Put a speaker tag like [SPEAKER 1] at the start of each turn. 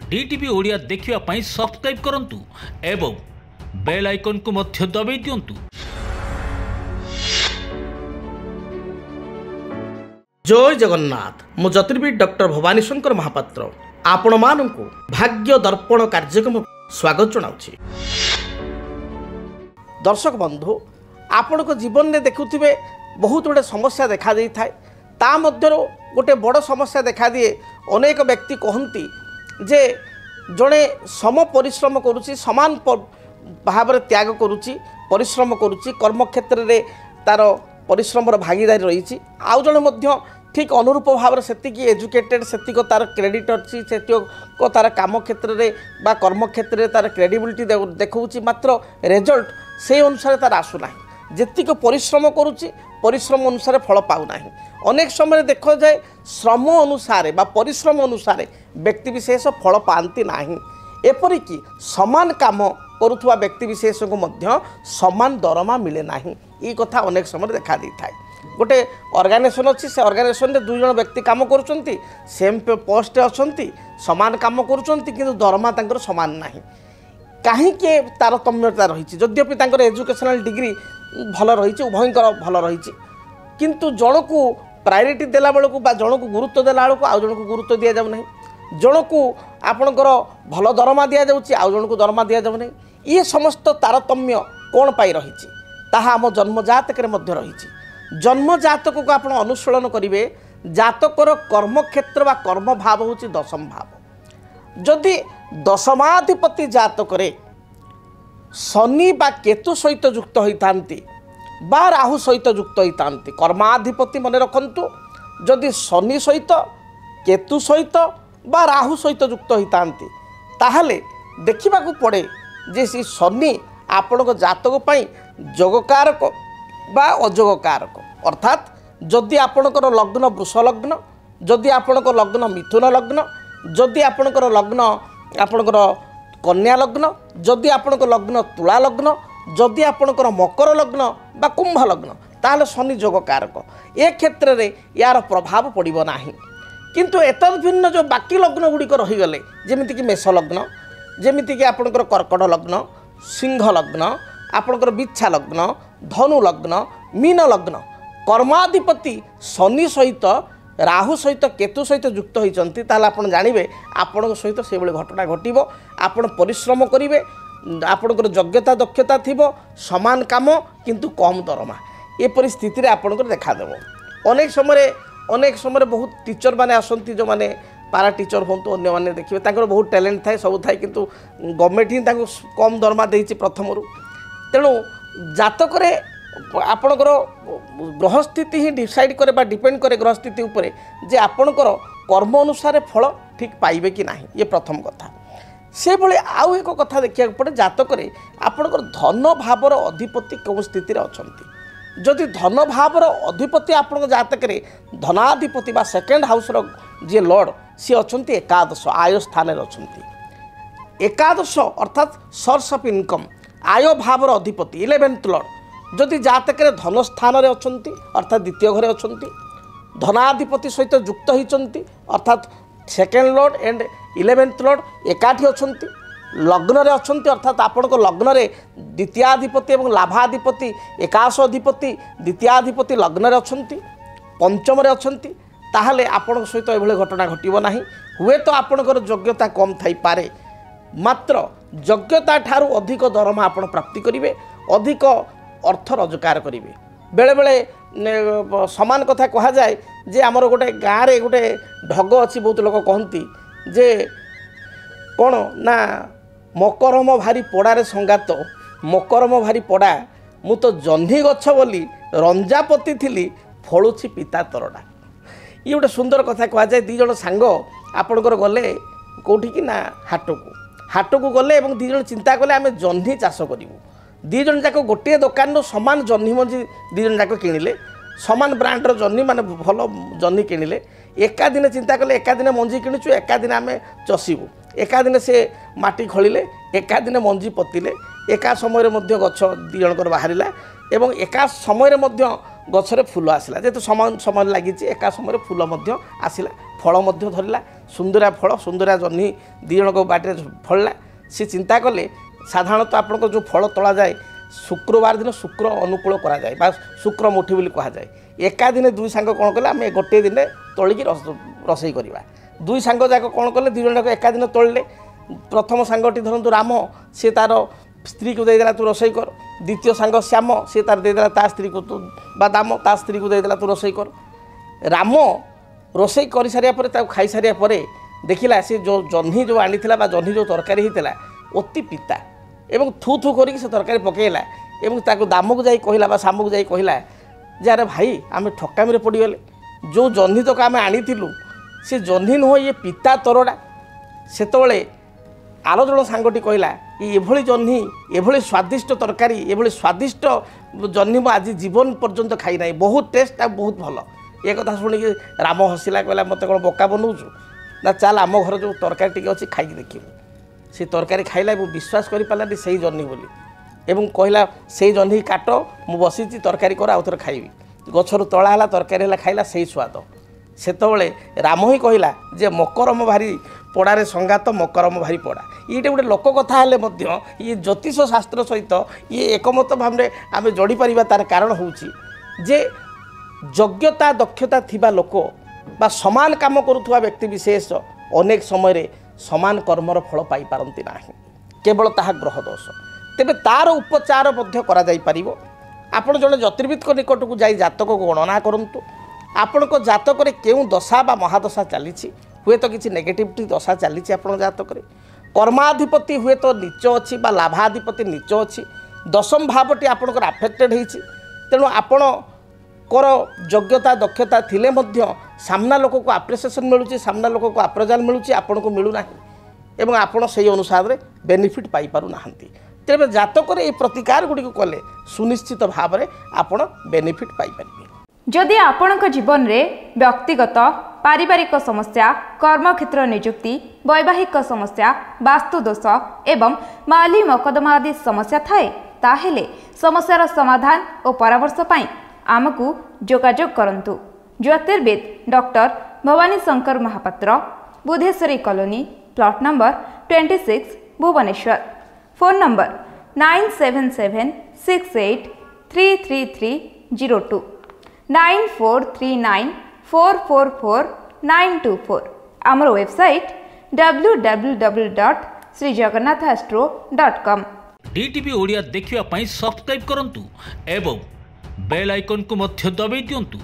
[SPEAKER 1] DTV Odia देखिवा पाई subscribe करंतु एवं bell icon को मध्य दबाई दियंतु।
[SPEAKER 2] जय जगन्नाथ। मु ज्योतिर्विद डॉक्टर भवानी शंकर महापात्र आपण मानकु भाग्य दर्पण कार्यक्रम स्वागत जनाउछि। दर्शक बंधु आपण को जीवन में देखुथिबे बहुत गुड़े समस्या देखा दी थाए। ता मध्यरो गोटे बड़ समस्या देखा दिए। अनेक व्यक्ति कहती जे जड़े सम परिश्रम करुच्ची समान भाव में त्याग करुच्ची परिश्रम करुच्ची कर्म क्षेत्र में तार परिश्रम भागीदारी रही। आउ जड़े ठीक अनुरूप भाव से एजुकेटेड से तार क्रेडिट अच्छी से तार काम क्षेत्र में बा कर्म क्षेत्र में तार क्रेडिबिलिटी देखा मात्र रिजल्ट से अनुसार तार आसूना जेतिक परिश्रम करुच्ची परिश्रम अनुसार फल पाऊना। अनेक समय देखा जाए श्रम अनुसार बा परिश्रम अनुसार व्यक्ति विशेष फल पाती ना। एपरिक समान काम करुवा व्यक्ति विशेष को मध्य समान दरमा मिले ना। ये कथा अनेक समय देखा दी थाए। गोटे ऑर्गेनाइजेशन अच्छी से ऑर्गेनाइजेशन दुई जन व्यक्ति काम करुँच सेम पोस्ट अच्छी समान काम करुँच किंतु दरमा तांकर समान ना। कहीं तारतम्यता रही जद्यपि तांकर एजुकेशनल डिग्री भल रही उभयंकर भल रही किंतु जन को प्रायोरिटी देला बेलू बा जन को गुरुत्व देला बेलू आउ जन को गुरुत्व दि जाऊ ना। जन को आपणकर भल दरमा दि जाऊँगी आउ जन को दरमा दि जाऊ ना। ये समस्त तारतम्य कौन पाई रही ताहा आम जन्मजातक रही। जन्मजातक को आप अनुशीलन करेंगे। जातकर कर्म क्षेत्र बा कर्म भाव हूँ दशम भाव। जदि दशमाधिपति जातक शनि बा केतु सहित युक्त होता बा राहु सहित युक्त होता कर्माधिपति मन रखु जदि शनि सहित केतु सहित बा राहु सहित युक्त होता ताहले देखा पड़े जे सी शनि आपण जातक जोगकारक बा अजोगकारक। अर्थात जदि आपणकर लग्न वृष लग्न जदि आपणकर लग्न मिथुन लग्न जदि आपणकर लग्न आपणकर कन्या लग्न जदि आपणकर लग्न तुला लग्न जदि आपणकर मकर लग्न बा कुंभ लग्न ताहले शनि जोगकारक। ए क्षेत्र में यार प्रभाव पड़ो ना। किंतु एतद भिन्न जो बाकी लग्न गुड़िक रहीगले जमीक मेष लग्न जमीक आपणकर कर्कट लग्न सिंह लग्न आपणकर बिच्छा लग्न धनु लग्न मीन लग्न कर्माधिपति शनि सहित राहु सहित केतु सहित युक्त होती आप जानवे आपण सहित से घटना घटव। आपण परिश्रम करेंगे आपणकर योग्यता दक्षता थी समान काम किंतु कम दरमा एपरी स्थिति आपणकर देखादेव। अनेक समय बहुत टीचर माने आसती जो माने पारा टीचर हूँ अन्य मैंने देखिए बहुत टैलेंट थाए सब थाए किंतु गवर्नमेंट ही कम दरमा देती प्रथम तेणु जातक आपणकर ग्रहस्थिति ही डिसाइड करे बा डिपेंड करे ग्रहस्थिति उपरे जे आपणकर कर्म अनुसार फल ठीक पाइबे कि ना। ये प्रथम कथा। से भले आउ एक कथा देखा पड़े जातक आपणकर धन भावर अधिपति कौन स्थिति अच्छी जदि धन भावर अधिपति आपण जातक धनाधिपति बा सेकेंड हाउस जी लॉर्ड सी अच्छा एकादश आय स्थान अच्छा एकादश अर्थात सोर्स ऑफ इनकम आय भावर अधिपति 11th लॉर्ड जदि जातक धन स्थान अच्छा अर्थात द्वितीय घरे अच्छा धनाधिपति सहित युक्त होती अर्थात second lord and 11th lord एकाठी अच्छा लग्न अच्छा अर्थात आपण लग्न द्वितीयाधिपति और लाभाधिपति एकाश अधिपति द्वितीयाधिपति लग्न अच्छा पंचम अच्छा ताहले आपण सहित एभली घटना घटव ना। हुए तो आपणकर योग्यता कम थी पारे मात्र योग्यता ठारू अधिक दरमा आपण प्राप्ति करेंगे अधिक अर्थ रोजगार करेंगे। बेले बेले समान कथा कह जाए जे आमर गोटे गाँव में गोटे ढग अच्छी बहुत लोग कहती जे कौन ना मकरम भारी पड़ारे संगात मकरम भारी पड़ा मु तो जह्नी गछ बोली रंजापति थी फलुची पिता तरड़ा। ये गोटे सुंदर कथा कह जाए दी जन सांग आपणकर गले कौटी कि ना हाट को गले और दी जन चिंता कले आम जह्नी चाष करूँ दी जन जाक गोटे दुकान सामान जह्नी मंजी दी जन जाक किणिले सामान ब्रांडर जह्नी माने भल जह्नी किणिले एका दिन चिंता कले एका दिन मंजी किणुचु एका दिन आम चषिबू एका दिन से माटी खोलिले एका दिन मंजी पतिले एका समय गछ दी जनकर बाहरिला एवं एका समय गछरे फूल आसला जेहेतु समान समय लगी एका समय फूल आसला फल धरला सुंदरा फल सुंदरा जह्नी दी जन बाटे फलला सी चिंता कले साधारणतः आपन जो फल तोला जाए शुक्रवार दिन शुक्र अनुकूल करा जाए बा शुक्र मुठी बोली कहा जाए एका दिन दुई सांग कौन कले आम गोटे दिन तोलिकी रोसई करवा दुई सांग जाक कौन कले दुई जन एका दिन तोड़ले प्रथम सांगटी धरतु राम सी तार स्त्री को देदेला तू रोसई कर द्वितीय सांग श्याम सी तार देदेला ता स्त्री को तू बा दाम ता स्त्री को देदेला तू रोसई कर राम रोसई कर सारिया खाई सारिया देखिला सी जो जह्नी जो आनी जह्नी जो तरकारी होता अति पिता एवं थू थू करके से तरकारी पकेला एवं ताको दाम को जाई कहला बा शाम को जाई कहला जे अरे भाई आम ठकामी पड़गले जो जह्नी तक आम आनी से जह्नी नुह ये पिता तरड़ा सेतबले आरो जन सांगटी कहला ये जह्नी एभली स्वादिष्ट तरकारी एभली स्वादिष्ट जह्नी मु आज जीवन पर्यंत खाई ना बहुत टेस्ट आ बहुत भल ये कथा शुणिकी राम हसिला कहला मत कौन बोका बनाऊँ ना चल आम घर जो तरकारी टी अच्छी खाई देखिए से तरकारी खाइला विश्वास कर पारानी से जह्नी बोली एवं कहला से जह्नी काट मु बसी तरकारी कर आउ थे खाइबी गछर तला तरकारी है खाइला से स्वाद सेतबले राम ही कहला जे मकरम भारी पड़ारे संगात मकरम भारी पड़ा ये गोटे लोक कथा हेले मध्य ये ज्योतिष शास्त्र सहित ये एकमत भाव में आम जोड़ी पारिबा तार कारण होउची जे योग्यता दक्षता थिबा लोक बा समान काम करुवा व्यक्ति विशेष अनेक समय समान कर्मर फल पाई पारंती नाही केवल ताहा ग्रह दोष तेबे तार उपचार मध्य करा जाई परिबो आपण जने ज्योतिर्विद को निकट को जाई जातक को गणना करंतु आपण को जातक रे केउ दशा बा महादशा चलीछि हुए तो किसी नेगेटिविटी दशा चलीछि आपण जातक रे कर्माधिपति हुए तो नीच अछि बा लाभाधिपति नीच अछि दशम भावटी आपण को अफेक्टेड होइछि तेणु आपण कर योग्यता दक्षता थिले मध्य सामना लोक को आप्रिसिएसन मिलूँ सामना लोक को अप्रेजाल मिलूँ आपण को मिलूना एवं आपण से अनुसार रे बेनिफिट पाई पारु नाहंती तेरे जातक रे प्रतिकार गुडी को कले सुनिश्चित भाव में आपण बेनिफिट पाई पारिबे
[SPEAKER 3] जदि आपणक जीवन रे व्यक्तिगत पारिवारिक समस्या कर्मक्षेत्र नियुक्ति वैवाहिक समस्या वास्तु दोष एवं माली मकदमा आदि समस्या थाए ताहेले समस्यार समाधान और परामर्श पाई आमको जोगाजोग करंतु ज्योतिर्विद doctor Bhabani Shankar Mahapatra Budheswari colony plot number 26 Bhubaneswar phone number 9776833302 9439444924 आमर वेबसाइट www.srijagannathastro.com
[SPEAKER 1] डीटीवी ओडिया देखिवा पई सब्सक्राइब करंतु एवं बेल आइकन को मध्य दबाई दियंतु।